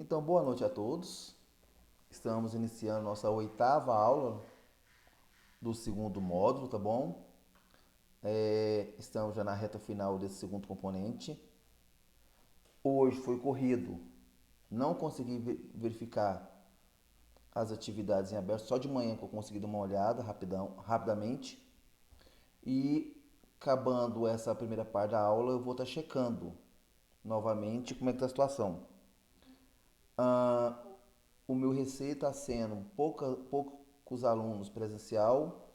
Então, boa noite a todos. Estamos iniciando nossa oitava aula do segundo módulo, tá bom? Estamos já na reta final desse segundo componente. Hoje foi corrido, não consegui verificar as atividades em aberto, só de manhã que eu consegui dar uma olhada rapidamente. E acabando essa primeira parte da aula, eu vou estar checando novamente como é que está a situação. Ah, o meu receio está sendo poucos alunos presencial,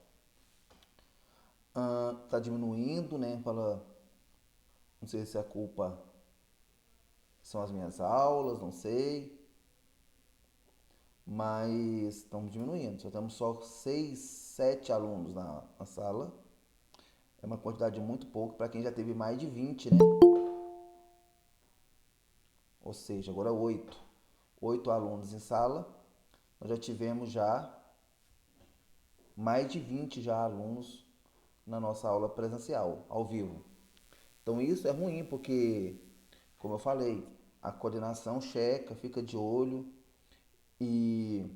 está diminuindo, né? Não sei se a culpa são as minhas aulas, não sei, mas estamos diminuindo. Só temos só 6, 7 alunos na sala. É uma quantidade muito pouca para quem já teve mais de 20, né? Ou seja, agora 8. 8 alunos em sala. Nós já tivemos já mais de 20 já alunos na nossa aula presencial, ao vivo. Então isso é ruim porque, como eu falei, a coordenação checa, fica de olho e,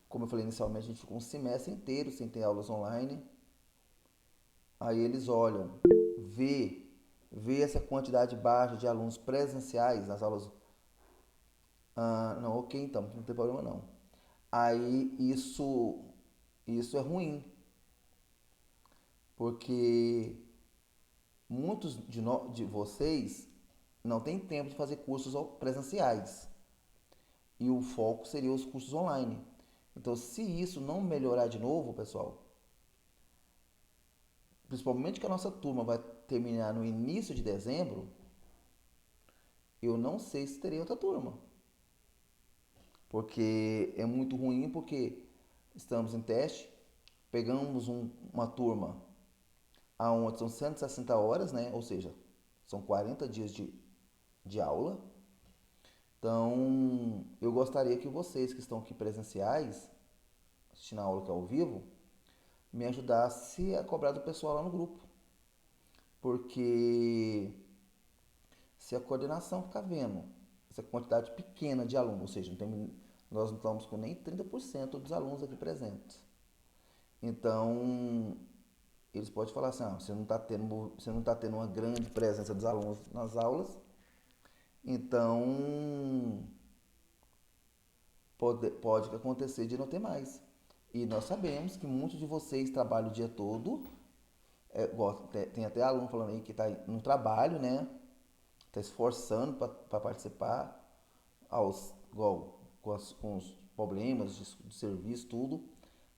como eu falei inicialmente, a gente ficou um semestre inteiro sem ter aulas online. Aí eles olham, vê, vê essa quantidade baixa de alunos presenciais nas aulas. Ah, não, ok, então, não tem problema não. Aí isso é ruim, porque muitos de vocês não têm tempo de fazer cursos presenciais e o foco seria os cursos online. Então, se isso não melhorar de novo, pessoal, principalmente que a nossa turma vai terminar no início de dezembro, eu não sei se terei outra turma. Porque é muito ruim, porque estamos em teste, pegamos uma turma aonde são 160 horas, né? Ou seja, são 40 dias de aula. Então, eu gostaria que vocês que estão aqui presenciais, assistindo a aula que é ao vivo, me ajudasse a cobrar do pessoal lá no grupo. Porque se a coordenação ficar vendo essa quantidade pequena de alunos, ou seja, nós não estamos com nem 30% dos alunos aqui presentes. Então, eles podem falar assim, você não está tendo uma grande presença dos alunos nas aulas, então pode acontecer de não ter mais. E nós sabemos que muitos de vocês trabalham o dia todo. Tem até aluno falando aí que está no trabalho, né? Está esforçando para participar, igual, com os problemas de serviço, tudo.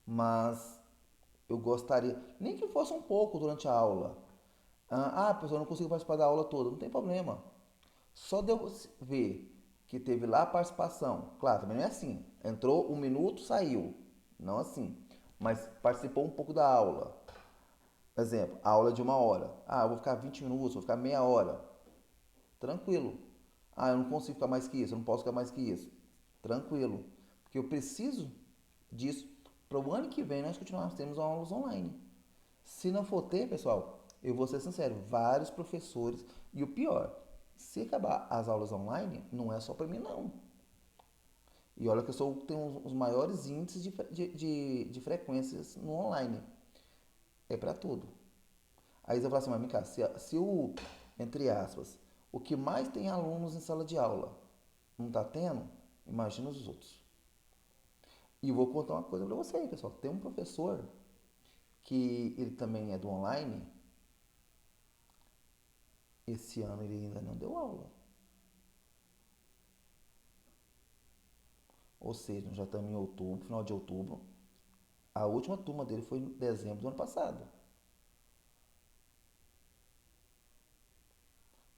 Mas eu gostaria, nem que fosse um pouco durante a aula. Pessoal, eu não consigo participar da aula toda, não tem problema. Só de eu ver que teve lá a participação. Claro, também não é assim. Entrou um minuto, saiu. Não assim. Mas participou um pouco da aula. Exemplo, a aula de uma hora. Eu vou ficar 20 minutos, vou ficar meia hora. Tranquilo. Eu não consigo ficar mais que isso, eu não posso ficar mais que isso. Tranquilo. Porque eu preciso disso para o ano que vem nós continuarmos tendo aulas online. Se não for ter, pessoal, eu vou ser sincero, vários professores. E o pior, se acabar as aulas online, não é só para mim, não. E olha que tenho os maiores índices de frequências no online. É para tudo. Aí você fala assim, mas vem cá, entre aspas, o que mais tem alunos em sala de aula não está tendo, imagina os outros. E vou contar uma coisa para você, pessoal. Tem um professor que ele também é do online. Esse ano ele ainda não deu aula. Ou seja, já estamos em outubro, final de outubro. A última turma dele foi em dezembro do ano passado.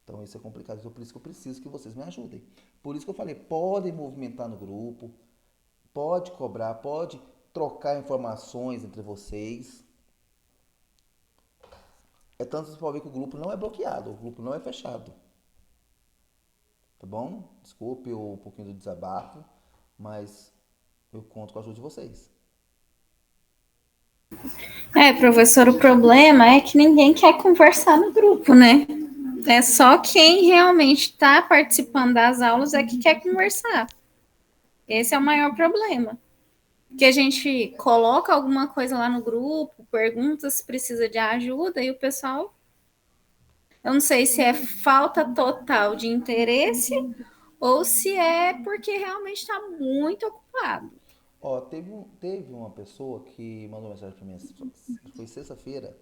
Então isso é complicado. Então, por isso que eu preciso que vocês me ajudem. Por isso que eu falei, podem movimentar no grupo, pode cobrar, pode trocar informações entre vocês. É tanto que você pode ver que o grupo não é bloqueado, o grupo não é fechado. Tá bom? Desculpe um pouquinho do desabafo, mas eu conto com a ajuda de vocês. Professor, o problema é que ninguém quer conversar no grupo, né? É só quem realmente está participando das aulas é que quer conversar. Esse é o maior problema. Que a gente coloca alguma coisa lá no grupo, pergunta se precisa de ajuda e o pessoal, eu não sei se é falta total de interesse ou se é porque realmente está muito ocupado. Ó, teve uma pessoa que mandou mensagem pra mim, foi sexta-feira,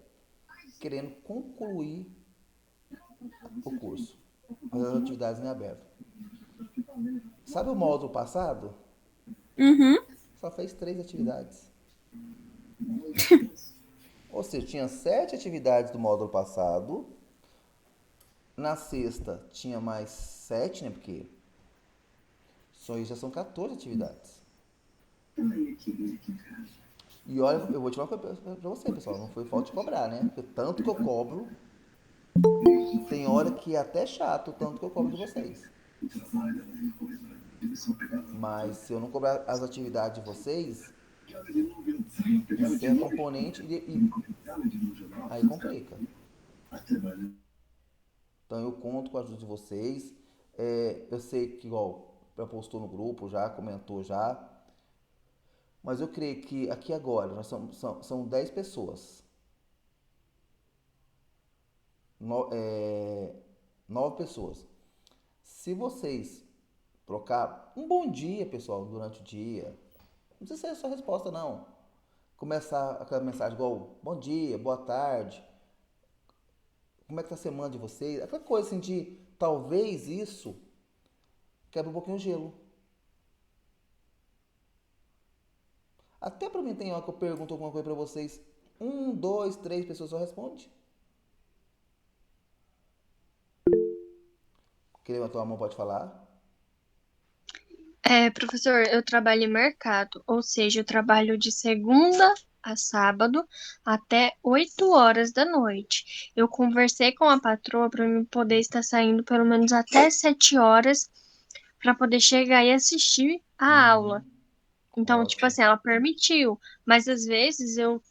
querendo concluir o curso, fazer as atividades em aberto. Sabe o módulo passado? Uhum. Só fez 3 atividades. Ou seja, tinha 7 atividades do módulo passado. Na sexta tinha mais 7, né? Porque só isso já são 14 atividades. E olha, eu vou te falar uma coisa pra você, pessoal. Não foi falta de cobrar, né? Porque tanto que eu cobro, tem hora que é até chato o tanto que eu cobro de vocês. Mas se eu não cobrar as atividades de vocês, encerra componente e aí complica. Então eu conto com a ajuda de vocês. Eu sei que, igual, já postou no grupo, já comentou já. Mas eu creio que aqui agora nós são 10 pessoas. No, é, 9 pessoas. Se vocês trocar um bom dia, pessoal, durante o dia, não precisa ser a sua resposta, não. Começar aquela mensagem igual, bom dia, boa tarde, como é que tá a semana de vocês? Aquela coisa assim de, talvez isso quebra um pouquinho o gelo. Até pra mim tem hora que eu pergunto alguma coisa pra vocês, um, dois, três pessoas só respondem. Quem levantou a mão pode falar? Professor, eu trabalho em mercado, ou seja, eu trabalho de segunda a sábado até 8 horas da noite. Eu conversei com a patroa para eu poder estar saindo pelo menos até 7 horas para poder chegar e assistir a aula. Então, tipo Ótimo. assim, ela permitiu, mas às vezes eu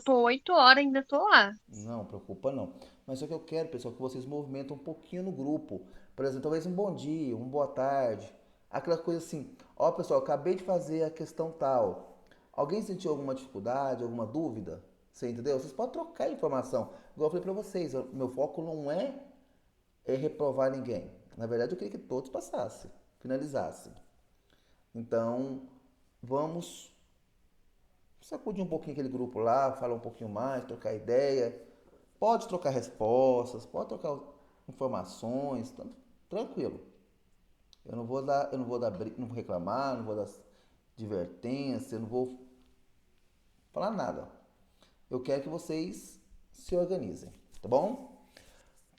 tô 8 horas e ainda tô lá. Não, preocupa não. Mas só que eu quero, pessoal, que vocês movimentem um pouquinho no grupo. Por exemplo, talvez um bom dia, uma boa tarde. Aquela coisa assim, ó pessoal, acabei de fazer a questão tal. Alguém sentiu alguma dificuldade, alguma dúvida? Você entendeu? Vocês podem trocar informação. Igual eu falei pra vocês, meu foco não é reprovar ninguém. Na verdade, eu queria que todos passassem, finalizassem. Então, vamos sacudir um pouquinho aquele grupo lá, falar um pouquinho mais, trocar ideia. Pode trocar respostas, pode trocar informações, tranquilo. Não vou reclamar, não vou dar advertência, não vou falar nada. Eu quero que vocês se organizem, tá bom?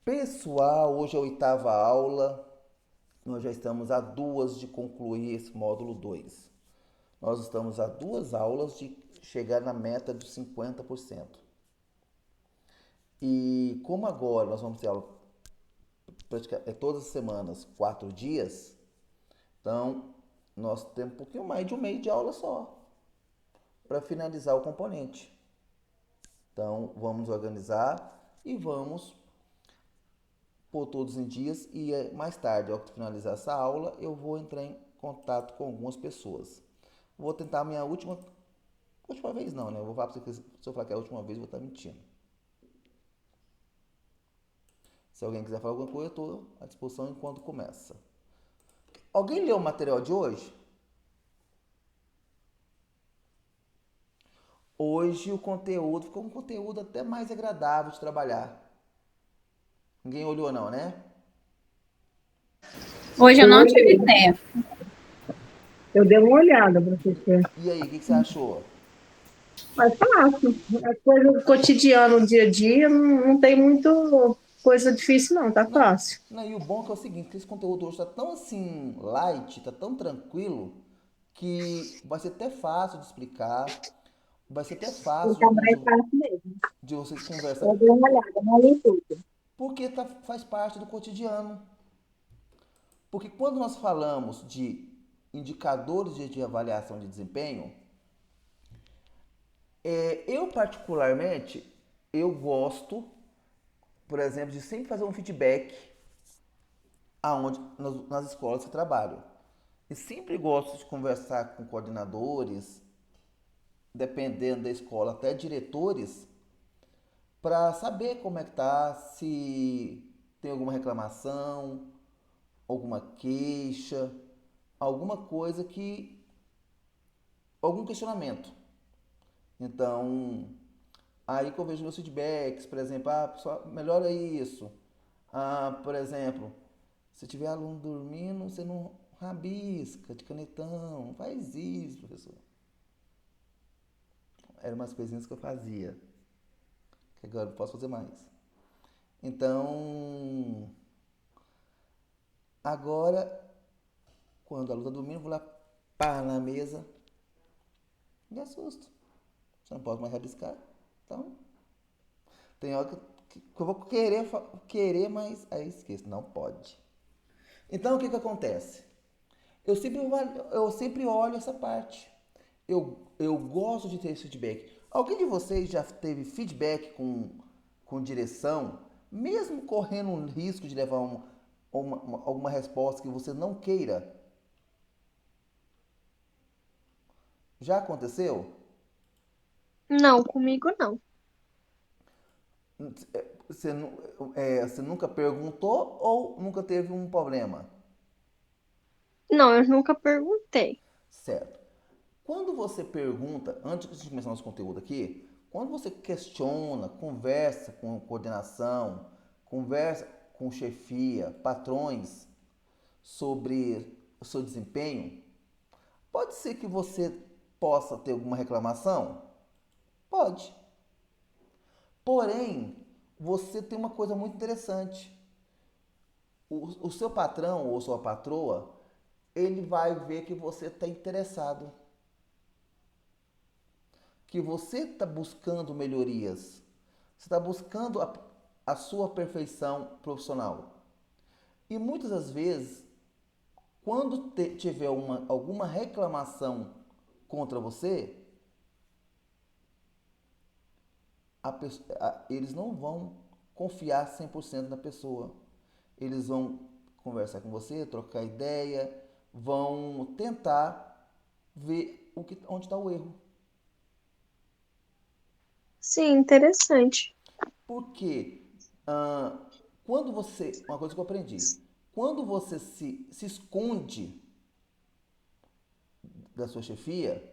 Pessoal, hoje é a 8ª aula. Nós já estamos a 2 de concluir esse módulo 2. Nós estamos a 2 aulas de chegar na meta dos 50%. E como agora nós vamos ter aula todas as semanas, 4 dias, então nós temos um pouquinho mais de um mês de aula só para finalizar o componente. Então vamos organizar e vamos pôr todos em dias e mais tarde, ao finalizar essa aula, eu vou entrar em contato com algumas pessoas. Vou tentar a minha última vez não, né? Eu vou falar para você que se eu falar que é a última vez, eu vou estar mentindo. Se alguém quiser falar alguma coisa, eu estou à disposição enquanto começa. Alguém leu o material de hoje? Hoje o conteúdo ficou um conteúdo até mais agradável de trabalhar. Ninguém olhou não, né? Hoje eu Eu não tive olhei, tempo. eu dei uma olhada, professor. E aí, o que você achou? Mas fácil. As coisas do cotidiano, dia a dia, não tem muito coisa difícil, não, tá Não, fácil. não, e o bom é que é o seguinte, que esse conteúdo hoje tá tão assim, light, tá tão tranquilo, que vai ser até fácil de explicar, vai ser até fácil Então, mais fácil mesmo. de vocês conversar, Eu dei uma olhada, não li tudo. porque faz parte do cotidiano. Porque quando nós falamos de indicadores de avaliação de desempenho, eu particularmente, eu gosto por exemplo, de sempre fazer um feedback aonde nas escolas que trabalho. E sempre gosto de conversar com coordenadores, dependendo da escola, até diretores, para saber como é que tá, se tem alguma reclamação, alguma queixa, alguma coisa que, algum questionamento. Então, aí que eu vejo meus feedbacks, por exemplo, pessoal, melhora isso. Por exemplo, se tiver aluno dormindo, você não rabisca de canetão, não faz isso, professor. Eram umas coisinhas que eu fazia, que agora não posso fazer mais. Então, agora, quando a aluno tá dormindo, eu vou lá, pá, na mesa, me assusto. Você não pode mais rabiscar. Então, tem hora que eu vou querer, mas aí esqueço, não pode. Então, o que acontece? Eu sempre olho essa parte. Eu gosto de ter esse feedback. Alguém de vocês já teve feedback com direção, mesmo correndo um risco de levar alguma resposta que você não queira? Já aconteceu? Não, comigo não. Você, você nunca perguntou ou nunca teve um problema? Não, eu nunca perguntei. Certo. Quando você pergunta, antes de começar nosso conteúdo aqui, quando você questiona, conversa com coordenação, conversa com chefia, patrões sobre o seu desempenho, pode ser que você possa ter alguma reclamação? Pode. Porém, você tem uma coisa muito interessante. O seu patrão ou sua patroa, ele vai ver que você está interessado, que você está buscando melhorias, você está buscando a sua perfeição profissional. E muitas das vezes, quando tiver alguma reclamação contra você, eles não vão confiar 100% na pessoa. Eles vão conversar com você, trocar ideia, vão tentar ver onde está o erro. Sim, interessante. Porque quando você. Uma coisa que eu aprendi. Quando você se esconde da sua chefia,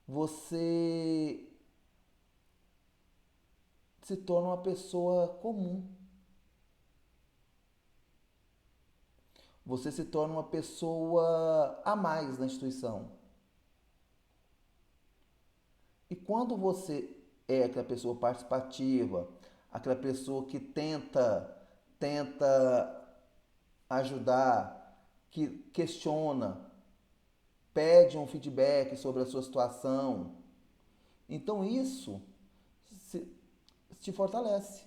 você se torna uma pessoa comum. Você se torna uma pessoa a mais na instituição. E quando você é aquela pessoa participativa, aquela pessoa que tenta ajudar, que questiona, pede um feedback sobre a sua situação, então isso te fortalece.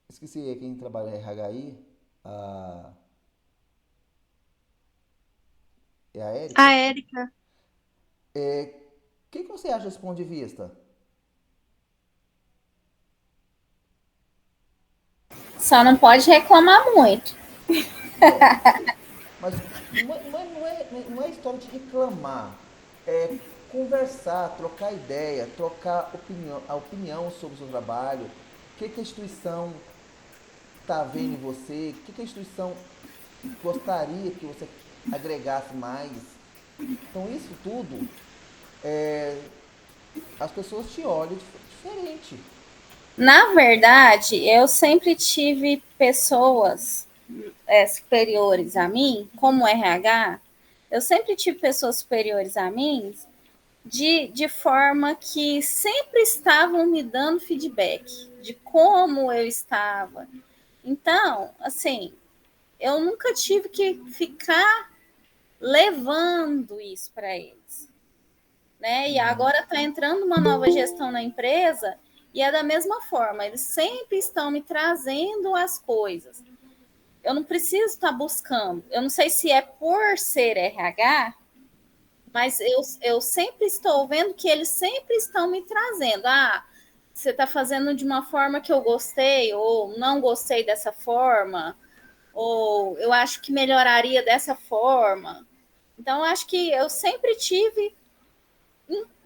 Esqueci quem trabalha em RH, é a A Érica. Érica. O que você acha desse ponto de vista? Só não pode reclamar muito. Mas não é história de reclamar, é conversar, trocar ideia, trocar a opinião sobre o seu trabalho, o que a instituição está vendo em você, o que a instituição gostaria que você agregasse mais. Então isso tudo, as pessoas te olham diferente. Na verdade, eu sempre tive pessoas superiores a mim, como RH, eu sempre tive pessoas superiores a mim de forma que sempre estavam me dando feedback de como eu estava. Então, assim, eu nunca tive que ficar levando isso para eles, né? E agora está entrando uma nova gestão na empresa e é da mesma forma, eles sempre estão me trazendo as coisas. Eu não preciso estar buscando. Eu não sei se é por ser RH, Mas eu sempre estou vendo que eles sempre estão me trazendo. Ah, você está fazendo de uma forma que eu gostei, ou não gostei dessa forma, ou eu acho que melhoraria dessa forma. Então, eu acho que eu sempre tive,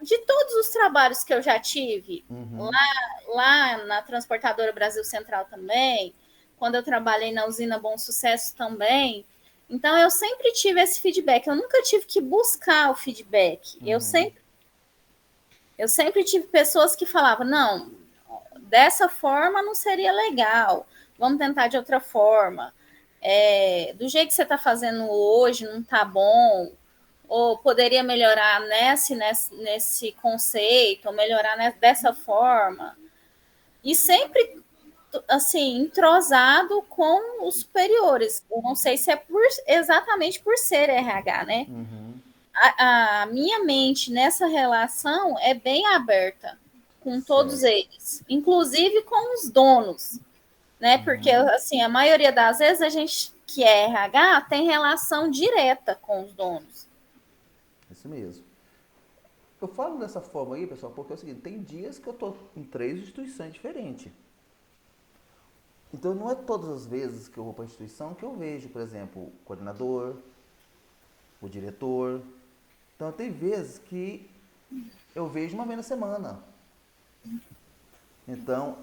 de todos os trabalhos que eu já tive, Uhum. lá na Transportadora Brasil Central também, quando eu trabalhei na usina Bom Sucesso também. Então, eu sempre tive esse feedback. Eu nunca tive que buscar o feedback. Uhum. Eu sempre tive pessoas que falavam, não, dessa forma não seria legal, vamos tentar de outra forma. Do jeito que você está fazendo hoje não está bom, ou poderia melhorar nesse conceito, ou melhorar dessa forma. E sempre, assim, entrosado com os superiores. Eu não sei se é exatamente por ser RH, né? Uhum. A minha mente nessa relação é bem aberta com todos Certo. eles, inclusive com os donos, né? Porque, Uhum. assim, a maioria das vezes a gente que é RH tem relação direta com os donos. Isso mesmo. Eu falo dessa forma aí, pessoal, porque é o seguinte, tem dias que eu tô em 3 instituições diferentes. Então não é todas as vezes que eu vou para a instituição que eu vejo, por exemplo, o coordenador, o diretor. Então tem vezes que eu vejo uma vez na semana. Então,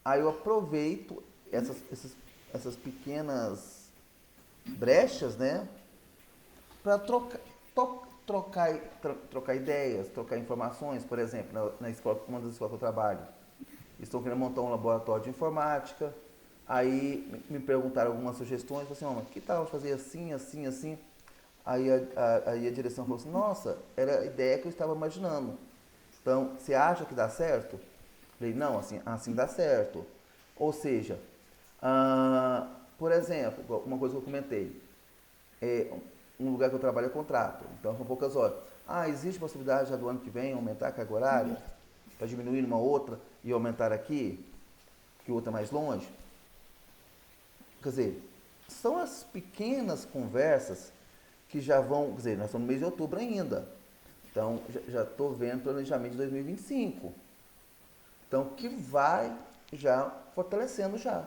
aí eu aproveito essas pequenas brechas, né? Para trocar ideias, trocar informações. Por exemplo, na escola, uma das escolas que eu trabalho, estou querendo montar um laboratório de informática. Aí me perguntaram algumas sugestões, falei assim, que tal fazer assim, assim, assim? Aí a direção falou assim, nossa, era a ideia que eu estava imaginando. Então, você acha que dá certo? Falei, não, assim dá certo. Ou seja, por exemplo, uma coisa que eu comentei, é, um lugar que eu trabalho é contrato, então são poucas horas. Existe possibilidade já do ano que vem aumentar a carga horária? Para diminuir numa outra e aumentar aqui, que outra é mais longe? Quer dizer, são as pequenas conversas que já vão, quer dizer, nós estamos no mês de outubro ainda. Então, já estou vendo planejamento de 2025. Então, que vai já fortalecendo já.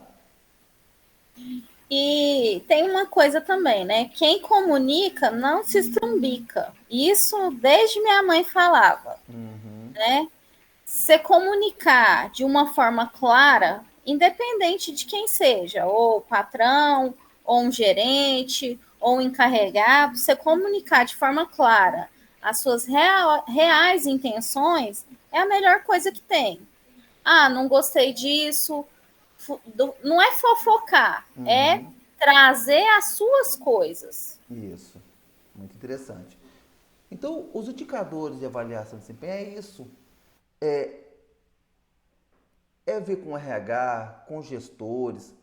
E tem uma coisa também, né? Quem comunica não se estrumbica. Isso desde minha mãe falava, Uhum. né? Se comunicar de uma forma clara, independente de quem seja, ou patrão, ou um gerente, ou um encarregado, você comunicar de forma clara as suas reais intenções é a melhor coisa que tem. Ah, não gostei disso. Não é fofocar, é Uhum. trazer as suas coisas. Isso. Muito interessante. Então, os indicadores de avaliação de desempenho é isso. É, é ver com o RH, com gestores,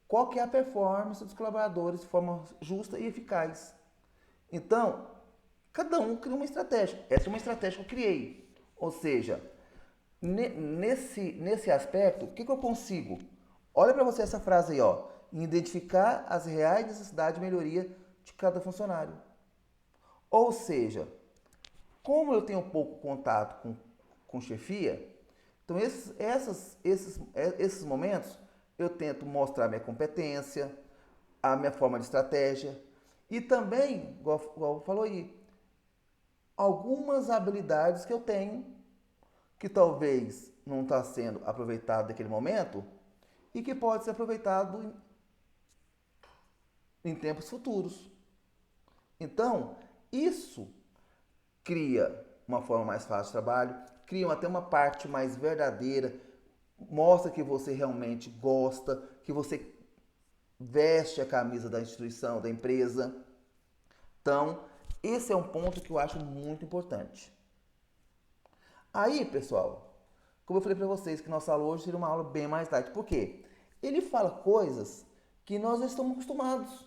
qual que é a performance dos colaboradores de forma justa e eficaz. Então, cada um cria uma estratégia. Essa é uma estratégia que eu criei. Ou seja, nesse aspecto, o que eu consigo? Olha para você essa frase aí, ó. Identificar as reais necessidades de melhoria de cada funcionário. Ou seja, como eu tenho pouco contato com chefia, então esses momentos eu tento mostrar minha competência, a minha forma de estratégia e também, igual falou aí, algumas habilidades que eu tenho que talvez não está sendo aproveitado naquele momento e que pode ser aproveitado em tempos futuros. Então, isso cria uma forma mais fácil de trabalho, cria até uma parte mais verdadeira, mostra que você realmente gosta, que você veste a camisa da instituição, da empresa. Então, esse é um ponto que eu acho muito importante. Aí, pessoal, como eu falei para vocês que nossa aula hoje seria uma aula bem mais light. Por quê? Ele fala coisas que nós não estamos acostumados.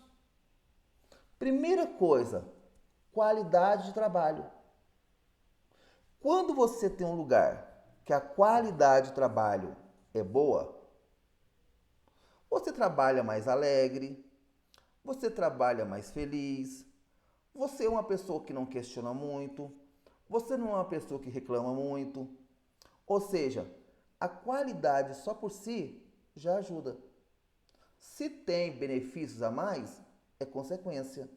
Primeira coisa, qualidade de trabalho. Quando você tem um lugar que a qualidade de trabalho é boa, você trabalha mais alegre, você trabalha mais feliz, Você é uma pessoa que não questiona muito, você não é uma pessoa que reclama muito. Ou seja, a qualidade só por si já ajuda. Se tem benefícios a mais, é consequência.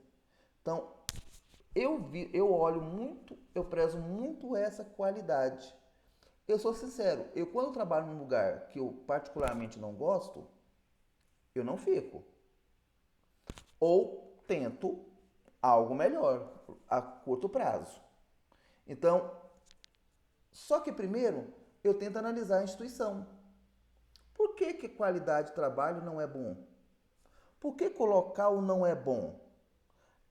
Então, eu olho muito, eu prezo muito essa qualidade. Eu sou sincero, eu quando trabalho num lugar que eu particularmente não gosto, eu não fico. Ou tento algo melhor a curto prazo. Então, só que primeiro eu tento analisar a instituição. Por que qualidade de trabalho não é bom? Por que o local não é bom?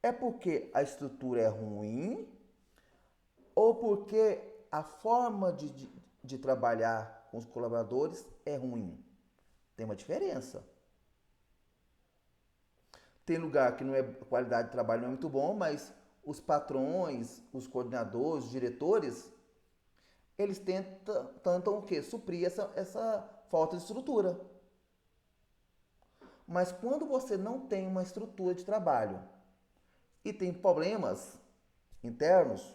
É porque a estrutura é ruim ou porque a forma de trabalhar com os colaboradores é ruim? Tem uma diferença. Tem lugar que não é, a qualidade de trabalho não é muito bom, mas os patrões, os coordenadores, os diretores, eles tentam o quê? Suprir essa falta de estrutura. Mas quando você não tem uma estrutura de trabalho e tem problemas internos,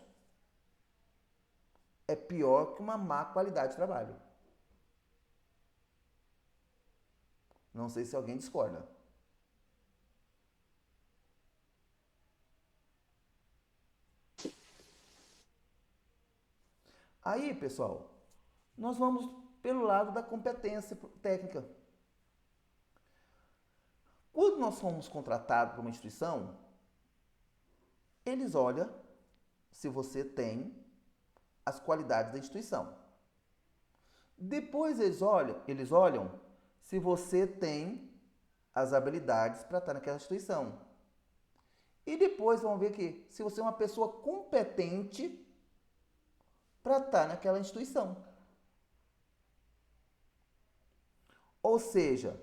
é pior que uma má qualidade de trabalho. Não sei se alguém discorda. Aí, pessoal, nós vamos pelo lado da competência técnica. Quando nós somos contratados por uma instituição, eles olham se você tem as qualidades da instituição. Depois eles olham se você tem as habilidades para estar naquela instituição. E depois vão ver que se você é uma pessoa competente para estar naquela instituição. Ou seja,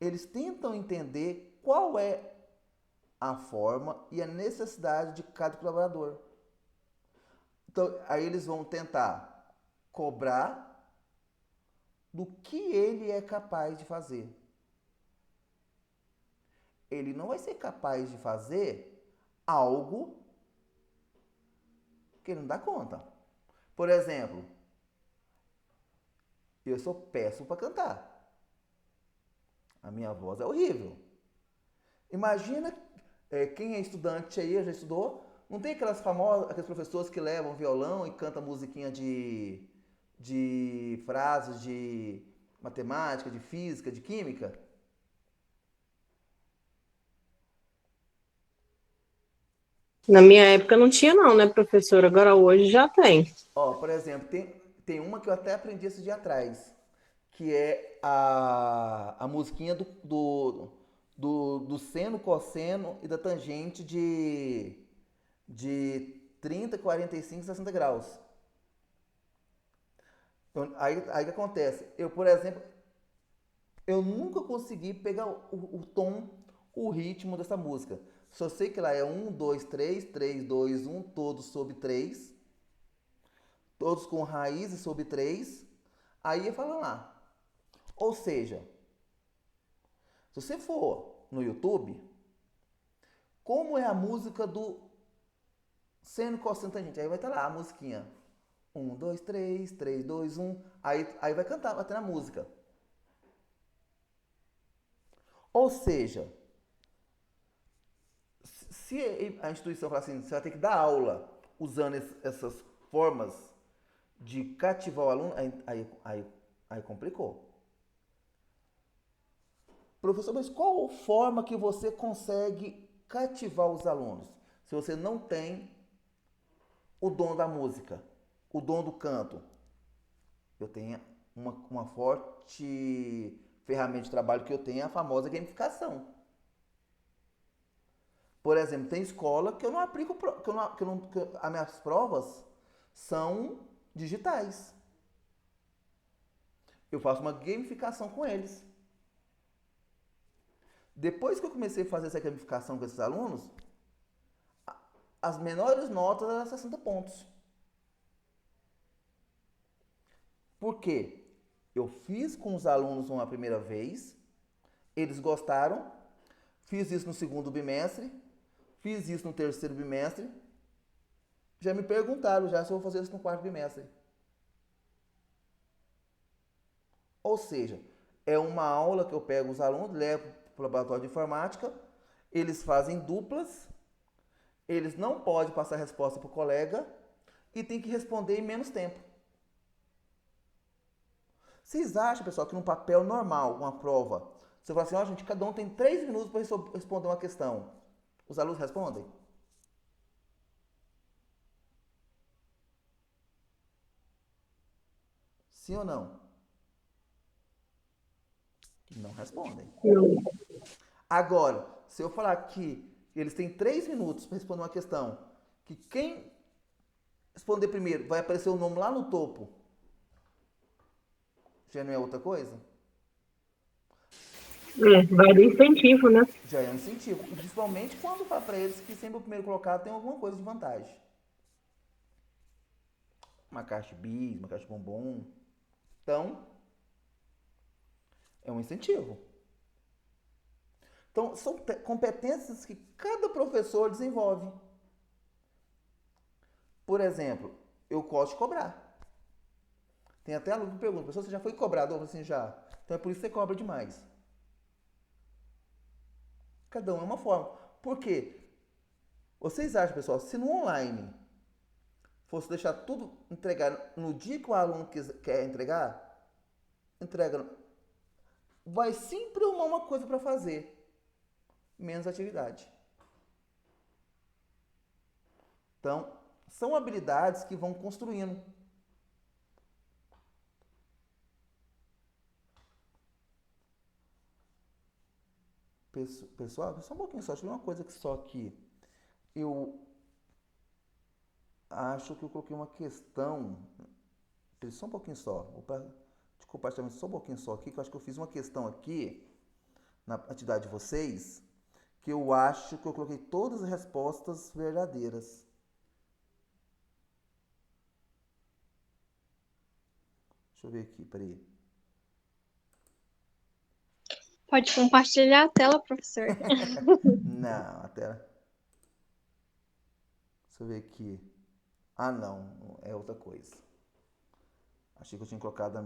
eles tentam entender qual é a forma e a necessidade de cada colaborador. Então, aí eles vão tentar cobrar do que ele é capaz de fazer. Ele não vai ser capaz de fazer algo que ele não dá conta. Por exemplo, eu sou péssimo para cantar. A minha voz é horrível. Imagina quem é estudante aí, já estudou, não tem aqueles professores que levam violão e cantam musiquinha de frases de matemática, de física, de química? Na minha época não tinha não, né, professora? Agora hoje já tem. Ó, por exemplo, tem uma que eu até aprendi esse dia atrás, que é a musiquinha do seno, cosseno e da tangente de 30, 45, 60 graus. Então, aí que acontece? Eu, por exemplo, eu nunca consegui pegar o tom, o ritmo dessa música. Só sei que lá é 1, 2, 3, 3, 2, 1, todos sobre 3, todos com raízes sobre 3. Aí eu falo lá. Ou seja, se você for no YouTube, como é a música do seno, cosseno, tangente? Aí vai estar lá a musiquinha. 1, 2, 3, 3, 2, 1. Aí vai cantar, vai ter a música. Ou seja, se a instituição falar assim, você vai ter que dar aula usando essas formas de cativar o aluno, aí complicou. Professor, mas qual forma que você consegue cativar os alunos? Se você não tem o dom da música, o dom do canto. Eu tenho uma forte ferramenta de trabalho que eu tenho, é a famosa gamificação. Por exemplo, tem escola que eu não aplico, as minhas provas são digitais. Eu faço uma gamificação com eles. Depois que eu comecei a fazer essa gamificação com esses alunos, as menores notas eram 60 pontos. Por quê? Eu fiz com os alunos uma primeira vez, eles gostaram, fiz isso no segundo bimestre, Fiz isso no terceiro bimestre. Já me perguntaram já se eu vou fazer isso no quarto bimestre. Ou seja, é uma aula que eu pego os alunos, levo para o laboratório de informática, eles fazem duplas, eles não podem passar a resposta para o colega e tem que responder em menos tempo. Vocês acham, pessoal, que num papel normal, uma prova, você fala assim, ó, gente, cada um tem 3 minutos para responder uma questão. Os alunos respondem? Sim ou não? Não respondem. Agora, se eu falar que eles têm 3 minutos para responder uma questão, que quem responder primeiro vai aparecer o nome lá no topo, já não é outra coisa? Vai do incentivo, né? Já é um incentivo. E principalmente quando fala para eles que sempre o primeiro colocado tem alguma coisa de vantagem. Uma caixa de bis, uma caixa de bombom. Então, é um incentivo. Então, são competências que cada professor desenvolve. Por exemplo, eu gosto de cobrar. Tem até aluno que pergunta, professor, você já foi cobrado? Eu falo assim, já. Então é por isso que você cobra demais. Cada um é uma forma. Por quê? Vocês acham, pessoal, se no online fosse deixar tudo entregar no dia que o aluno quer entregar, entrega. Vai sempre arrumar uma coisa para fazer. Menos atividade. Então, são habilidades que vão construindo. Pessoal, só um pouquinho só. Deixa eu ver uma coisa que só aqui. Eu acho que eu coloquei uma questão. Só um pouquinho só. Vou compartilhar só um pouquinho só aqui, que eu acho que eu fiz uma questão aqui na atividade de vocês, que eu acho que eu coloquei todas as respostas verdadeiras. Deixa eu ver aqui, peraí. Pode compartilhar a tela, professor. Não, a tela. Deixa eu ver aqui. Ah, não, é outra coisa. Achei que eu tinha colocado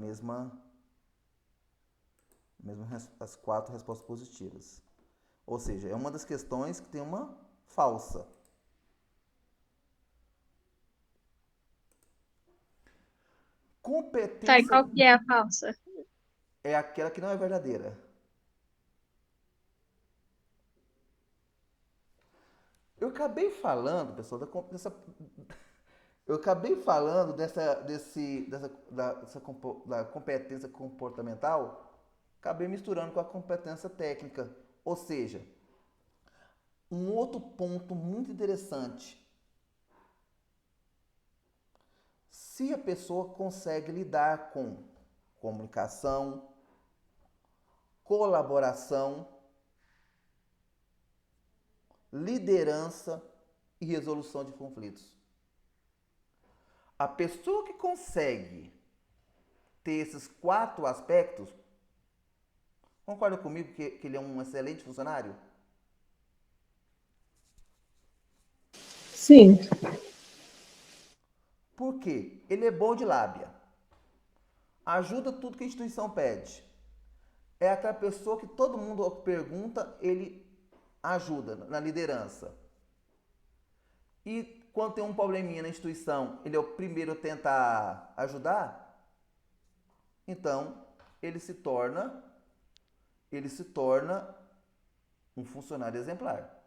as 4 respostas positivas. Ou seja, é uma das questões que tem uma falsa. Competência. Tá, e qual que é a falsa? É aquela que não é verdadeira. Eu acabei falando, pessoal, da competência comportamental, acabei misturando com a competência técnica. Ou seja, um outro ponto muito interessante. Se a pessoa consegue lidar com comunicação, colaboração, liderança e resolução de conflitos. A pessoa que consegue ter esses 4 aspectos, concorda comigo que ele é um excelente funcionário? Sim. Por quê? Ele é bom de lábia. Ajuda tudo que a instituição pede. É aquela pessoa que todo mundo pergunta, ele ajuda na liderança. E quando tem um probleminha na instituição, ele é o primeiro a tentar ajudar? Então, ele se torna um funcionário exemplar.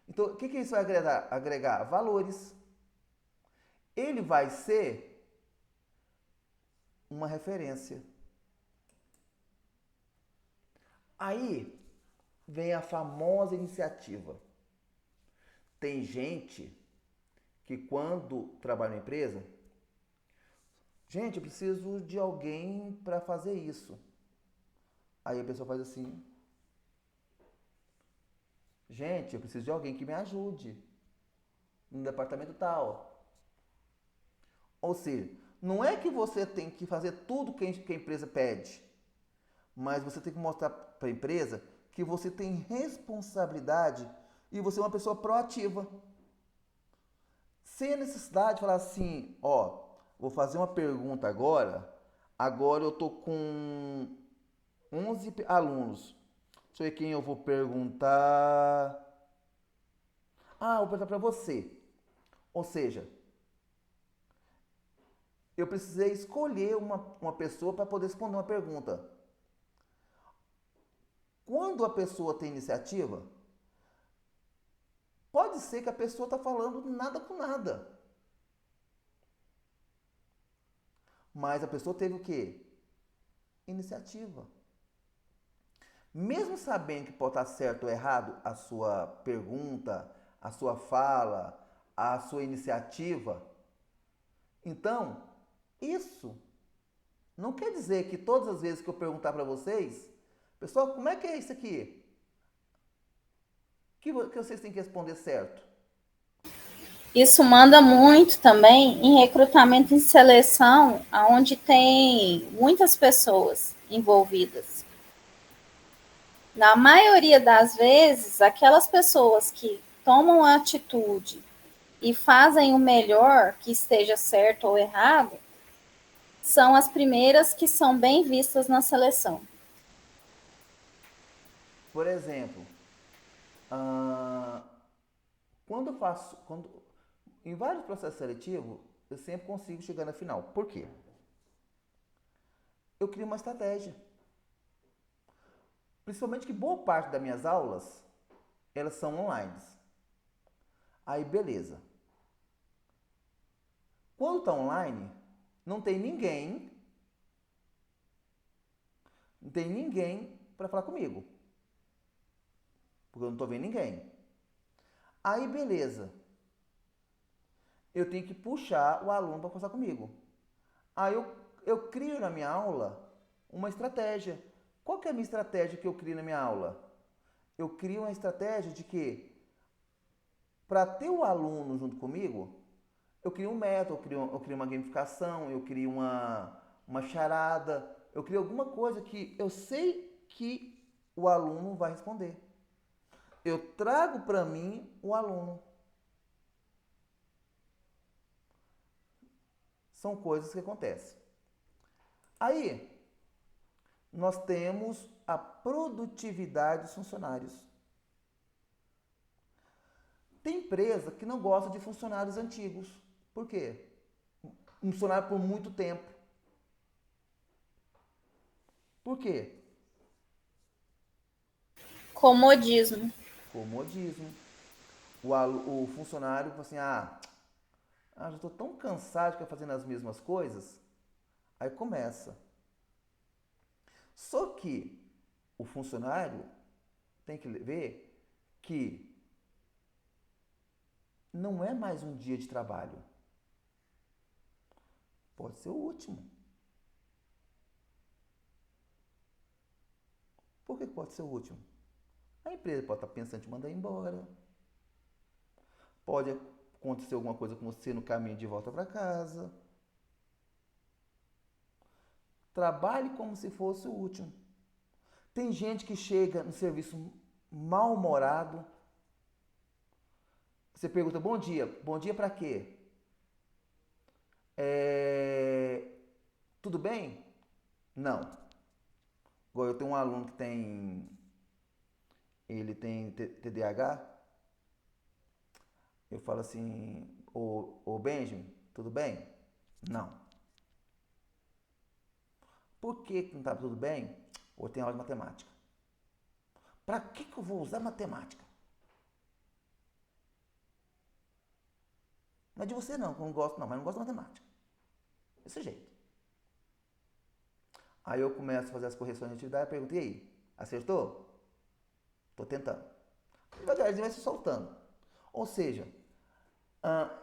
Então, o que isso vai agregar? Valores. Ele vai ser uma referência. Aí vem a famosa iniciativa. Tem gente que quando trabalha na empresa, gente, eu preciso de alguém para fazer isso. Aí a pessoa faz assim, gente, eu preciso de alguém que me ajude no departamento tal. Ou seja, não é que você tem que fazer tudo que a empresa pede, mas você tem que mostrar para a empresa que você tem responsabilidade E você é uma pessoa proativa. Sem a necessidade de falar assim, ó, vou fazer uma pergunta agora. Agora eu tô com 11 alunos. Deixa eu ver quem eu vou perguntar. Ah, vou perguntar para você. Ou seja, eu precisei escolher uma pessoa para poder responder uma pergunta. Quando a pessoa tem iniciativa, pode ser que a pessoa está falando nada com nada. Mas a pessoa teve o quê? Iniciativa. Mesmo sabendo que pode estar certo ou errado a sua pergunta, a sua fala, a sua iniciativa, então, isso não quer dizer que todas as vezes que eu perguntar para vocês, pessoal, como é que é isso aqui? Que vocês têm que responder certo. Isso manda muito também em recrutamento e seleção, onde tem muitas pessoas envolvidas. Na maioria das vezes, aquelas pessoas que tomam a atitude e fazem o melhor, que esteja certo ou errado, são as primeiras que são bem vistas na seleção. Por exemplo, quando eu faço, em vários processos seletivos, eu sempre consigo chegar na final. Por quê? Eu crio uma estratégia. Principalmente que boa parte das minhas aulas, elas são online. Aí, beleza. Quando está online, não tem ninguém para falar comigo. Porque eu não estou vendo ninguém. Aí, beleza. Eu tenho que puxar o aluno para conversar comigo. Aí eu crio na minha aula uma estratégia. Qual que é a minha estratégia que eu crio na minha aula? Eu crio uma estratégia de que, para ter o aluno junto comigo, eu crio um método, eu crio uma gamificação, eu crio uma charada, eu crio alguma coisa que eu sei que o aluno vai responder. Eu trago para mim o aluno. São coisas que acontecem. Aí, nós temos a produtividade dos funcionários. Tem empresa que não gosta de funcionários antigos. Por quê? Um funcionário por muito tempo. Por quê? Comodismo. Comodismo. O funcionário fala assim, já estou tão cansado de ficar fazendo as mesmas coisas. Aí começa. Só que o funcionário tem que ver que não é mais um dia de trabalho. Pode ser o último. Por que pode ser o último? A empresa pode estar pensando em te mandar embora. Pode acontecer alguma coisa com você no caminho de volta para casa. Trabalhe como se fosse o último. Tem gente que chega no serviço mal-humorado. Você pergunta, bom dia. Bom dia para quê? Tudo bem? Não. Igual eu tenho um aluno que ele tem TDAH. Eu falo assim, ô Benjamin, tudo bem? Não. Por que não está tudo bem? Ou tem aula de matemática. Para que eu vou usar matemática? Não é de você não, que eu não gosto não, mas não gosto de matemática. Desse jeito. Aí eu começo a fazer as correções de atividade e pergunto, e aí, acertou? Estou tentando. Devagarzinho vai se soltando. Ou seja,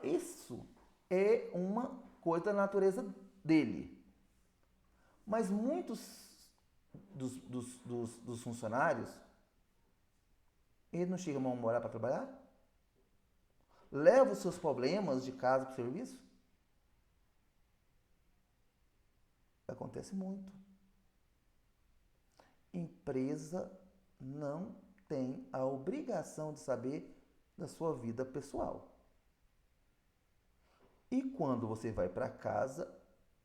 isso é uma coisa da natureza dele. Mas muitos dos funcionários, eles não chegam a morar para trabalhar? Leva os seus problemas de casa para o serviço? Acontece muito. Empresa não tem a obrigação de saber da sua vida pessoal. E quando você vai para casa,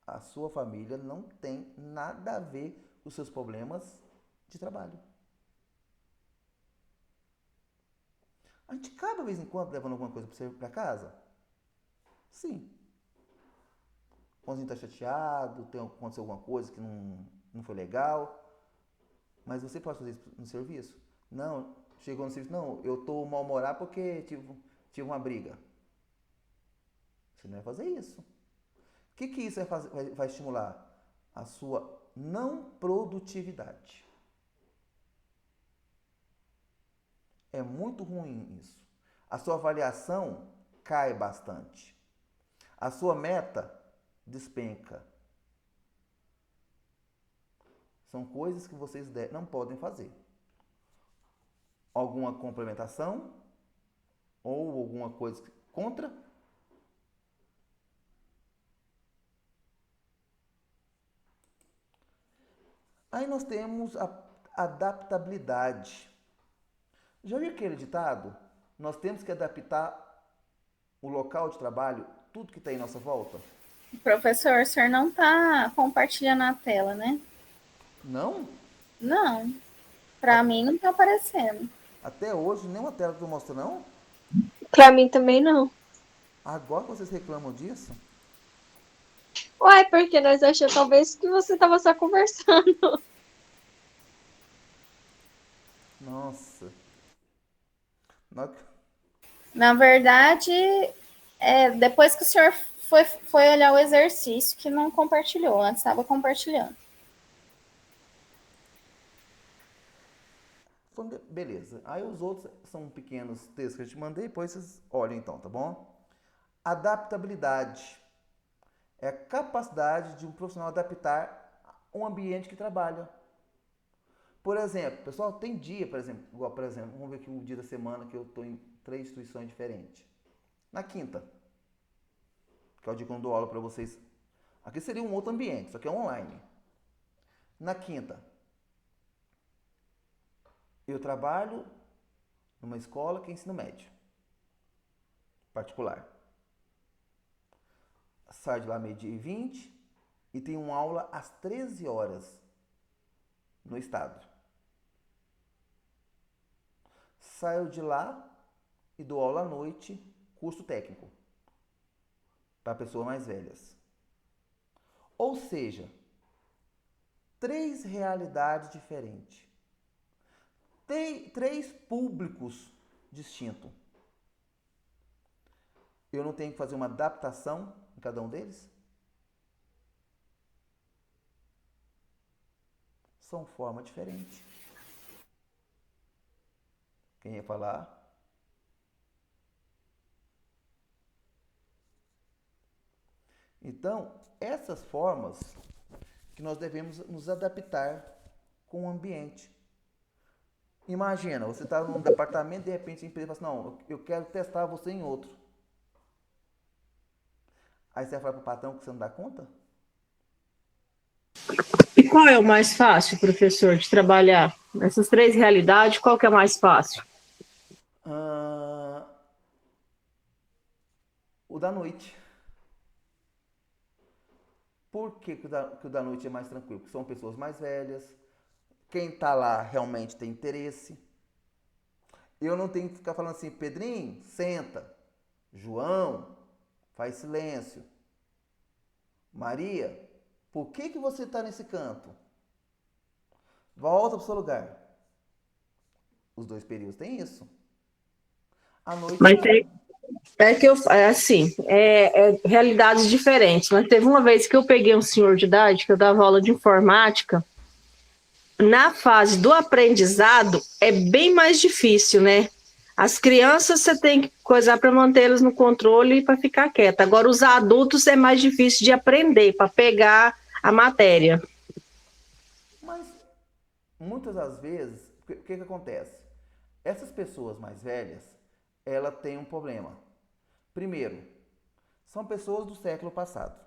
a sua família não tem nada a ver com os seus problemas de trabalho. A gente acaba, de vez em quando, levando alguma coisa para você para casa? Sim. Quando a gente está chateado, aconteceu alguma coisa que não foi legal. Mas você pode fazer isso no serviço? Não, chegou no serviço, não, eu estou mal-humorado porque tive uma briga. Você não vai fazer isso. O que isso vai estimular? A sua não produtividade. É muito ruim isso. A sua avaliação cai bastante. A sua meta despenca. São coisas que vocês não podem fazer. Alguma complementação? Ou alguma coisa contra? Aí nós temos a adaptabilidade. Já viu aquele ditado? Nós temos que adaptar o local de trabalho, tudo que está em nossa volta? Professor, o senhor não está compartilhando a tela, né? Não? Não. Para mim não está aparecendo. Até hoje, nenhuma tela que eu mostro, não? Pra mim também não. Agora que vocês reclamam disso? Uai, porque nós achamos talvez que você tava só conversando. Nossa. Na verdade, depois que o senhor foi olhar o exercício, que não compartilhou, antes estava compartilhando. Beleza. Aí os outros são pequenos textos que eu te mandei, depois vocês olhem então, tá bom? Adaptabilidade é a capacidade de um profissional adaptar um ambiente que trabalha. Por exemplo, pessoal, tem dia, por exemplo, vamos ver aqui o dia da semana que eu estou em 3 instituições diferentes. Na quinta, que é o dia que eu dou aula para vocês. Aqui seria um outro ambiente, só que é online. Na quinta, eu trabalho numa escola que é ensino médio, particular. Saio de lá 12h20 e tenho uma aula às 13 horas no estado. Saio de lá e dou aula à noite, curso técnico, para pessoas mais velhas. Ou seja, 3 realidades diferentes. Tem 3 públicos distintos. Eu não tenho que fazer uma adaptação em cada um deles? São formas diferentes. Quem ia falar? Então, essas formas que nós devemos nos adaptar com o ambiente. Imagina, você está num departamento e de repente a empresa fala assim, não, eu quero testar você em outro. Aí você vai falar para o patrão que você não dá conta? E qual é o mais fácil, professor, de trabalhar? Nessas 3 realidades, qual que é mais fácil? O da noite. Por que o da noite é mais tranquilo? Porque são pessoas mais velhas. Quem está lá realmente tem interesse. Eu não tenho que ficar falando assim, Pedrinho, senta. João, faz silêncio. Maria, por que você está nesse canto? Volta para o seu lugar. Os 2 períodos têm isso. À noite Mas não. Realidades diferentes. Mas teve uma vez que eu peguei um senhor de idade, que eu dava aula de informática. Na fase do aprendizado, é bem mais difícil, né? As crianças você tem que coisar para mantê-las no controle e para ficar quieta. Agora, os adultos é mais difícil de aprender, para pegar a matéria. Mas, muitas das vezes, o que acontece? Essas pessoas mais velhas, ela tem um problema. Primeiro, são pessoas do século passado,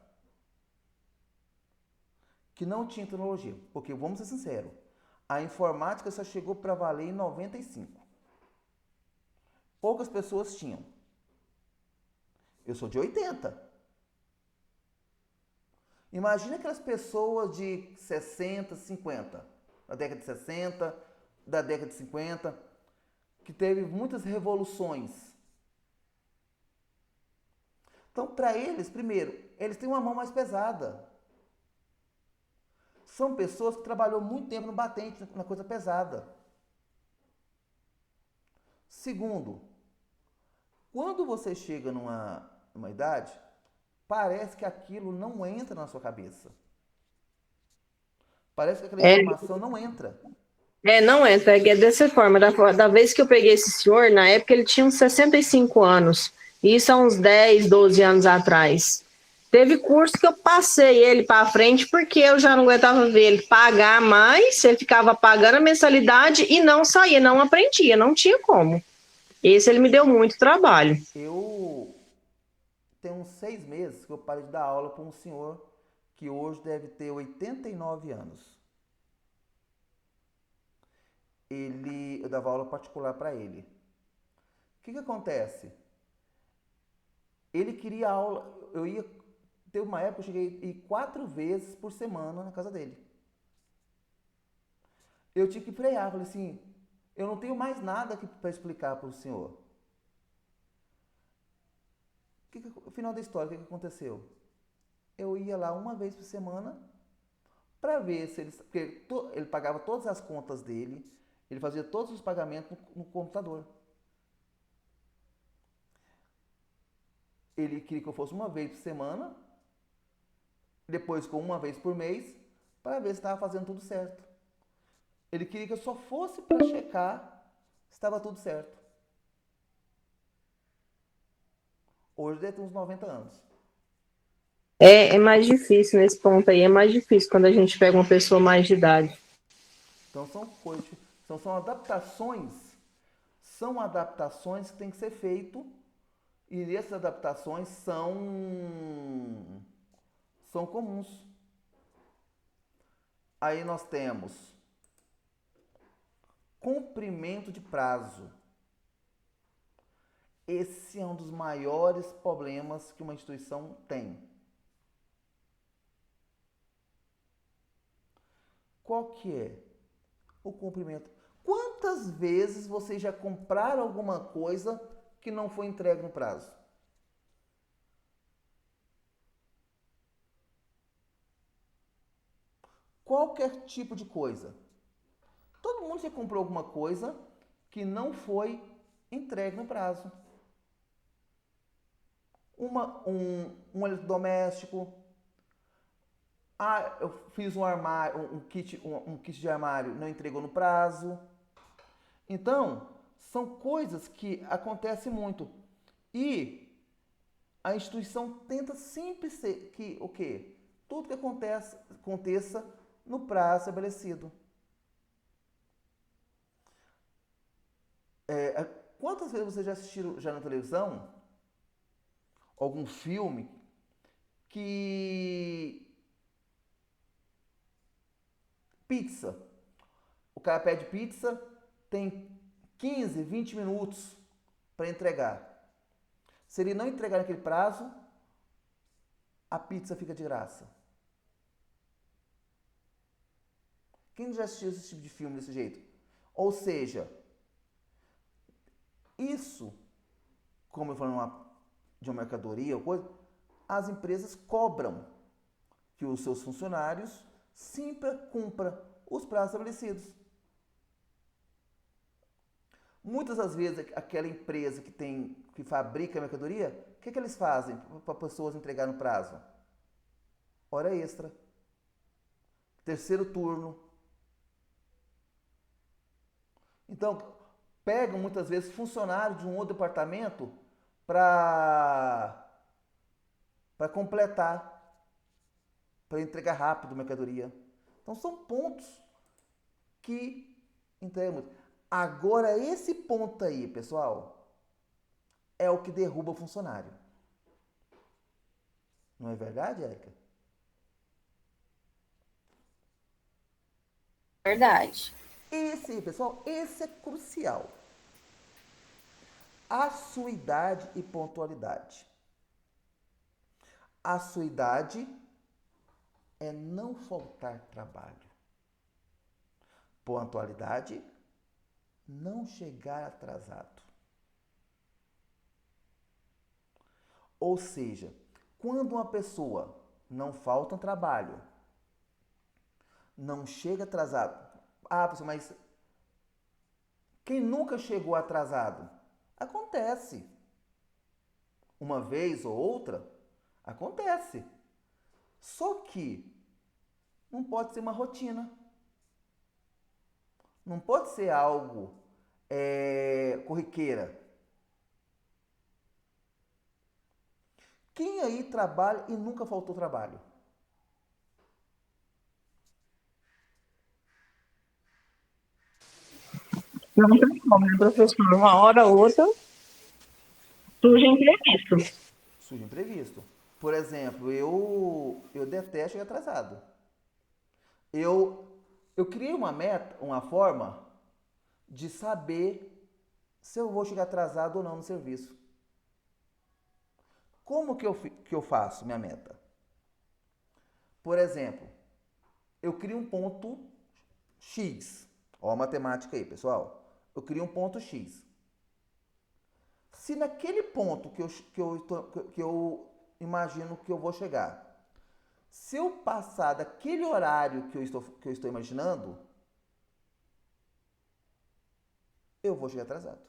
que não tinham tecnologia. Porque, vamos ser sinceros, a informática só chegou para valer em 95. poucas pessoas tinham. Eu sou de 80. Imagina aquelas pessoas de 60, 50, da década de 60, da década de 50, que teve muitas revoluções. Então, para eles, primeiro, eles têm uma mão mais pesada. São pessoas que trabalhou muito tempo no batente, na coisa pesada. Segundo, quando você chega numa idade, parece que aquilo não entra na sua cabeça. Parece que aquela É, informação não entra. não entra, é dessa forma. Da vez que eu peguei esse senhor, na época ele tinha uns 65 anos. Isso há uns 10, 12 anos atrás. Teve curso que eu passei ele para frente porque eu já não aguentava ver ele pagar mais, ele ficava pagando a mensalidade e não saía, não aprendia, não tinha como. Esse ele me deu muito trabalho. Eu tenho uns 6 meses que eu parei de dar aula para um senhor que hoje deve ter 89 anos. Eu dava aula particular para ele. O que acontece? Ele queria aula, teve uma época que eu cheguei a ir 4 vezes por semana na casa dele. Eu tive que frear, falei assim, eu não tenho mais nada para explicar para o senhor. O final da história, o que aconteceu? Eu ia lá uma vez por semana para ver se ele... Porque ele pagava todas as contas dele, ele fazia todos os pagamentos no computador. Ele queria que eu fosse uma vez por semana, depois com uma vez por mês, para ver se estava fazendo tudo certo. Ele queria que eu só fosse para checar se estava tudo certo. Hoje deve ter uns 90 anos. É mais difícil nesse ponto aí, é mais difícil quando a gente pega uma pessoa mais de idade. Então são adaptações que tem que ser feito, e essas adaptações são comuns. Aí nós temos cumprimento de prazo. Esse é um dos maiores problemas que uma instituição tem. Qual que é o cumprimento? Quantas vezes vocês já compraram alguma coisa que não foi entregue no prazo? Qualquer tipo de coisa. Todo mundo já comprou alguma coisa que não foi entregue no prazo. Um eletrodoméstico. Eu fiz um armário, um kit de armário, não entregou no prazo. Então, são coisas que acontecem muito. E a instituição tenta sempre ser que o quê? Tudo que aconteça no prazo estabelecido. Quantas vezes vocês já assistiram já na televisão algum filme que pizza, o cara pede pizza, tem 15, 20 minutos para entregar. Se ele não entregar naquele prazo, a pizza fica de graça. Quem já assistiu esse tipo de filme desse jeito? Ou seja, isso, como eu falei de uma mercadoria ou coisa, as empresas cobram que os seus funcionários sempre cumpram os prazos estabelecidos. Muitas das vezes, aquela empresa que fabrica a mercadoria, o que eles fazem para pessoas entregar no prazo? Hora extra. Terceiro turno. Então, pegam muitas vezes funcionários de um outro departamento para completar, para entregar rápido a mercadoria. Então, são pontos que entregam muito. Agora, esse ponto aí, pessoal, é o que derruba o funcionário. Não é verdade, Érica? Verdade. Pessoal, esse é crucial. Assuidade e pontualidade. Assuidade é não faltar trabalho. Pontualidade, não chegar atrasado. Ou seja, quando uma pessoa não falta um trabalho, não chega atrasado. Ah, pessoal, mas quem nunca chegou atrasado? Acontece. Uma vez ou outra, acontece. Só que não pode ser uma rotina. Não pode ser algo corriqueira. Quem aí trabalha e nunca faltou trabalho? Não tem como, né, professor? Uma hora ou outra surge imprevisto. Surge imprevisto. Por exemplo, eu detesto ir atrasado. Eu criei uma meta, uma forma de saber se eu vou chegar atrasado ou não no serviço. Como que eu faço minha meta? Por exemplo, eu crio um ponto X. Ó a matemática aí, pessoal. Eu crio um ponto X. Se naquele ponto que eu imagino que eu vou chegar, se eu passar daquele horário que eu estou imaginando, eu vou chegar atrasado.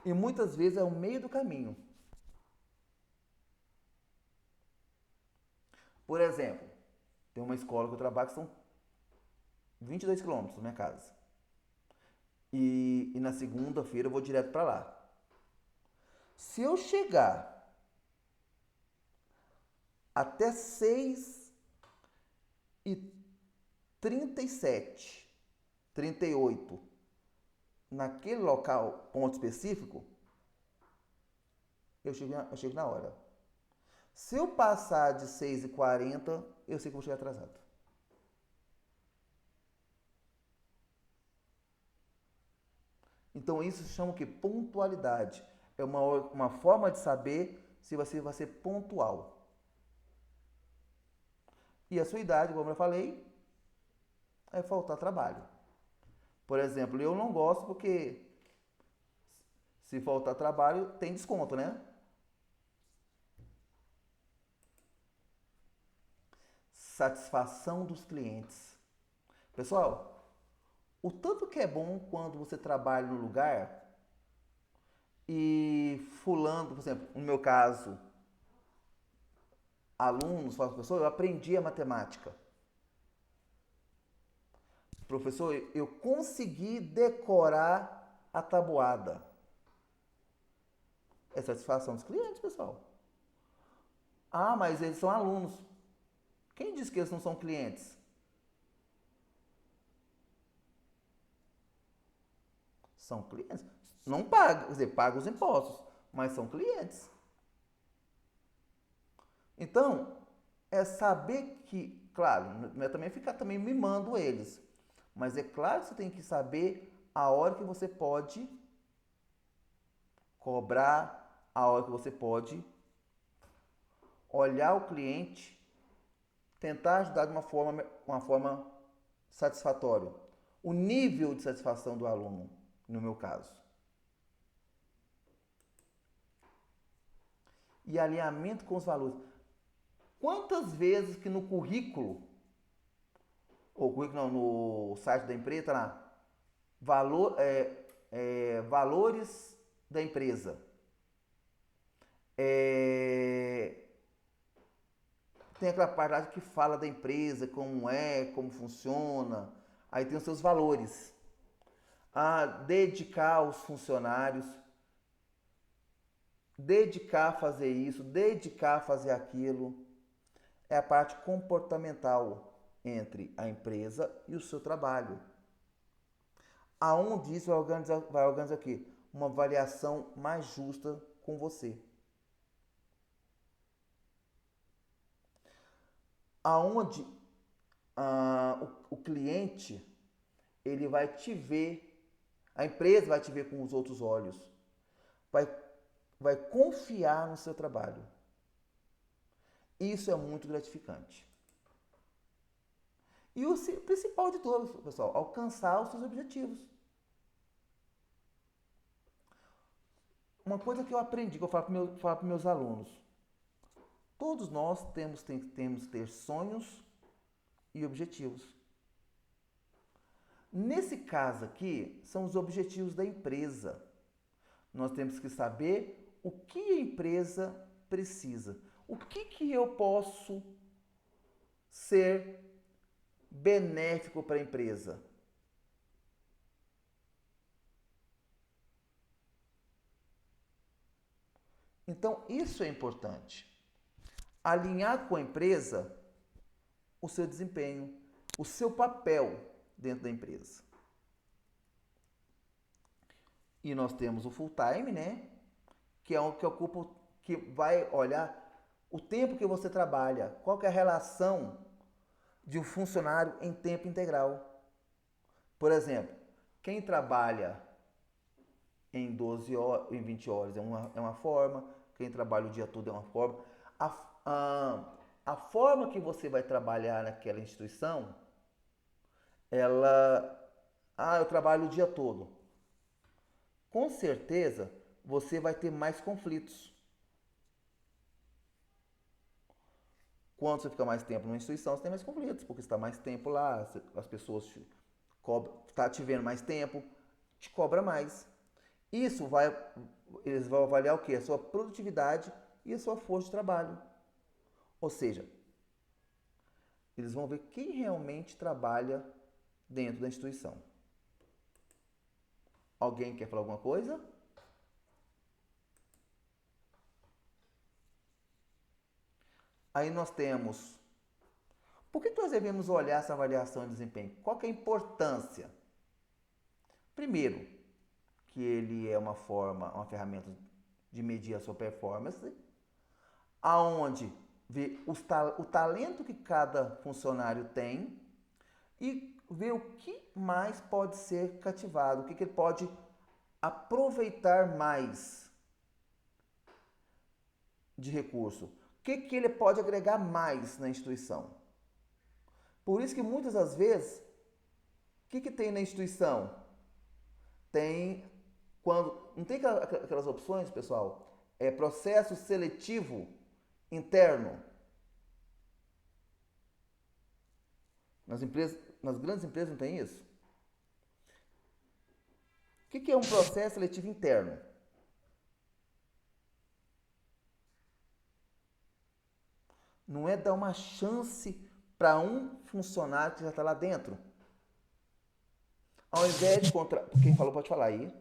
E muitas vezes é o meio do caminho. Por exemplo, tem uma escola que eu trabalho que são 22 quilômetros da minha casa. E na segunda-feira eu vou direto para lá. Se eu chegar até 6h37, 38, naquele local, ponto específico, eu chego na hora. Se eu passar de 6h40, eu sei que vou chegar atrasado. Então isso se chama o quê? Pontualidade. É uma forma de saber se você vai ser pontual. E a sua idade, como eu falei, é faltar trabalho. Por exemplo, eu não gosto porque se faltar trabalho tem desconto, né? Satisfação dos clientes. Pessoal, o tanto que é bom quando você trabalha no lugar e fulano, por exemplo, no meu caso, alunos, falam, professor, eu aprendi a matemática. Professor, eu consegui decorar a tabuada. É satisfação dos clientes, pessoal. Ah, mas eles são alunos. Quem disse que eles não são clientes? São clientes. Não pagam, quer dizer, pagam os impostos, mas são clientes. Então, é saber que, claro, não é também ficar também mimando eles, mas é claro que você tem que saber a hora que você pode cobrar, a hora que você pode olhar o cliente, tentar ajudar de uma forma satisfatória. O nível de satisfação do aluno, no meu caso. E alinhamento com os valores. Quantas vezes que no currículo, ou currículo não, no site da empresa, tá lá, valores da empresa. Tem aquela parte que fala da empresa, como é, como funciona. Aí tem os seus valores. Dedicar aos funcionários, dedicar a fazer isso, dedicar a fazer aquilo. É a parte comportamental entre a empresa e o seu trabalho. Aonde isso vai organizar o quê? Uma avaliação mais justa com você. Aonde o cliente ele vai te ver A empresa vai te ver com os outros olhos. Vai confiar no seu trabalho. Isso é muito gratificante. E o principal de tudo, pessoal, alcançar os seus objetivos. Uma coisa que eu aprendi, que eu falo para meus alunos. Todos nós temos que ter sonhos e objetivos. Nesse caso aqui, são os objetivos da empresa. Nós temos que saber o que a empresa precisa. O que eu posso ser benéfico para a empresa? Então, isso é importante. Alinhar com a empresa o seu desempenho, o seu papel dentro da empresa. E nós temos o full time, né? Que é o que ocupa, que vai olhar o tempo que você trabalha, qual que é a relação de um funcionário em tempo integral. Por exemplo, quem trabalha em 12 horas, em 20 horas é uma forma, quem trabalha o dia todo é uma forma. A forma que você vai trabalhar naquela instituição, eu trabalho o dia todo. Com certeza, você vai ter mais conflitos. Quando você fica mais tempo numa instituição, você tem mais conflitos, porque você está mais tempo lá, as pessoas estão te vendo mais tempo, te cobra mais. Eles vão avaliar o quê? A sua produtividade e a sua força de trabalho. Ou seja, eles vão ver quem realmente trabalha dentro da instituição. Alguém quer falar alguma coisa? Aí nós temos... Por que nós devemos olhar essa avaliação de desempenho? Qual que é a importância? Primeiro, que ele é uma ferramenta de medir a sua performance, aonde vê o talento que cada funcionário tem e ver o que mais pode ser cativado, o que ele pode aproveitar mais de recurso, o que ele pode agregar mais na instituição. Por isso que muitas das vezes, o que tem na instituição? Não tem aquelas opções, pessoal, é processo seletivo interno. Nas grandes empresas não tem isso? O que é um processo seletivo interno? Não é dar uma chance para um funcionário que já está lá dentro. Ao invés de Quem falou pode falar aí.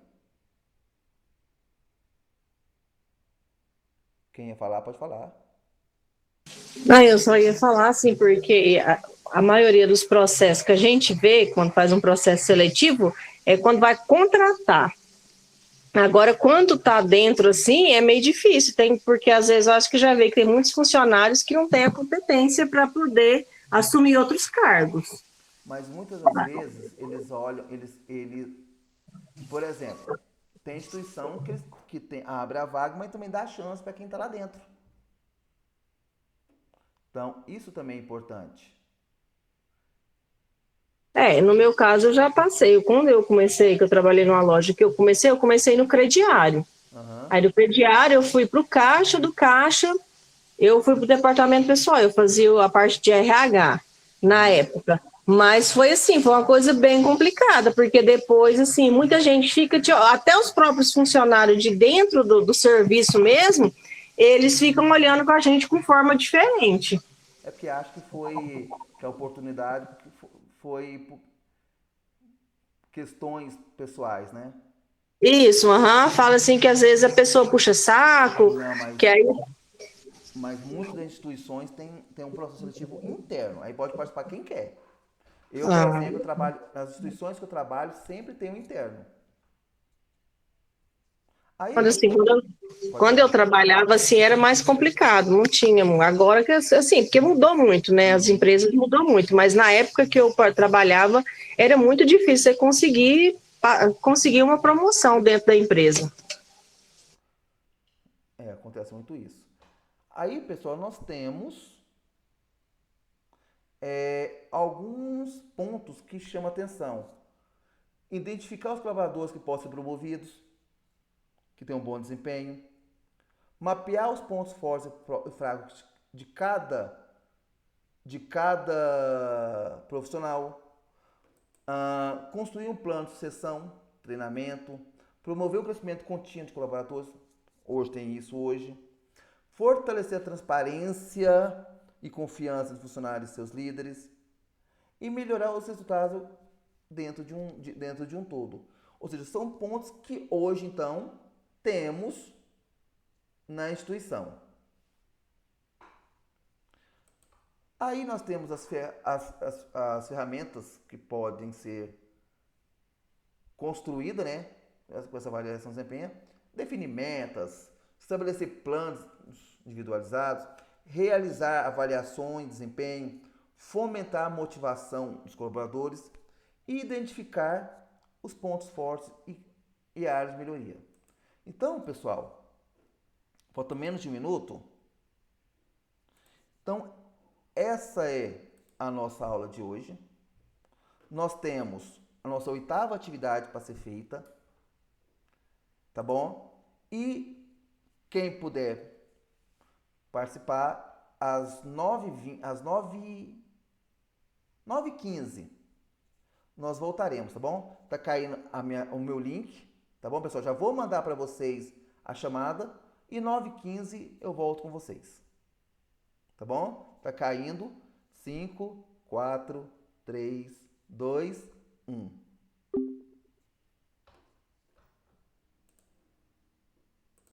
Quem ia falar pode falar. Não, eu só ia falar assim, porque a maioria dos processos que a gente vê quando faz um processo seletivo é quando vai contratar. Agora, quando está dentro assim, é meio difícil, porque às vezes eu acho que já vê que tem muitos funcionários que não têm a competência para poder assumir outros cargos. Mas muitas das vezes eles olham, por exemplo, tem instituição que abre a vaga, mas também dá chance para quem está lá dentro. Então, isso também é importante. No meu caso eu já passei. Quando eu comecei, que eu trabalhei numa loja eu comecei no crediário. Uhum. Aí do crediário eu fui para o caixa, do caixa eu fui para o departamento pessoal, eu fazia a parte de RH na época. Mas foi assim, foi uma coisa bem complicada, porque depois, assim, muita gente fica, até os próprios funcionários de dentro do serviço mesmo, eles ficam olhando com a gente com forma diferente. É porque acho que a oportunidade foi por questões pessoais, né? Isso, fala assim que às vezes a pessoa puxa saco, que aí... Mas muitas das instituições têm um processo seletivo interno, aí pode participar quem quer. Eu, por exemplo, nas instituições que eu trabalho, sempre tem um interno. Aí, quando eu trabalhava, assim, era mais complicado, não tinha, agora que, assim, porque mudou muito, né, as empresas mudou muito, mas na época que eu trabalhava, era muito difícil você conseguir conseguir uma promoção dentro da empresa. Acontece muito isso. Aí, pessoal, nós temos alguns pontos que chamam atenção. Identificar os colaboradores que podem ser promovidos, que têm um bom desempenho. Mapear os pontos fortes e fracos de cada profissional. Construir um plano de sucessão, treinamento. Promover o crescimento contínuo de colaboradores. Hoje tem isso hoje. Fortalecer a transparência e confiança dos funcionários e seus líderes. E melhorar os resultados dentro de um todo. Ou seja, são pontos que hoje, então, temos na instituição. Aí nós temos as ferramentas que podem ser construídas, né, com essa avaliação de desempenho. Definir metas, estabelecer planos individualizados, realizar avaliações de desempenho, fomentar a motivação dos colaboradores e identificar os pontos fortes e áreas de melhoria. Então, pessoal, falta menos de um minuto. Então, essa é a nossa aula de hoje. Nós temos a nossa 8ª atividade para ser feita, tá bom? E quem puder participar, às 9h15, nós voltaremos, tá bom? Tá caindo o meu link, tá bom, pessoal? Já vou mandar para vocês a chamada e 9h15 eu volto com vocês, tá bom? Tá caindo. 5, 4, 3, 2, 1.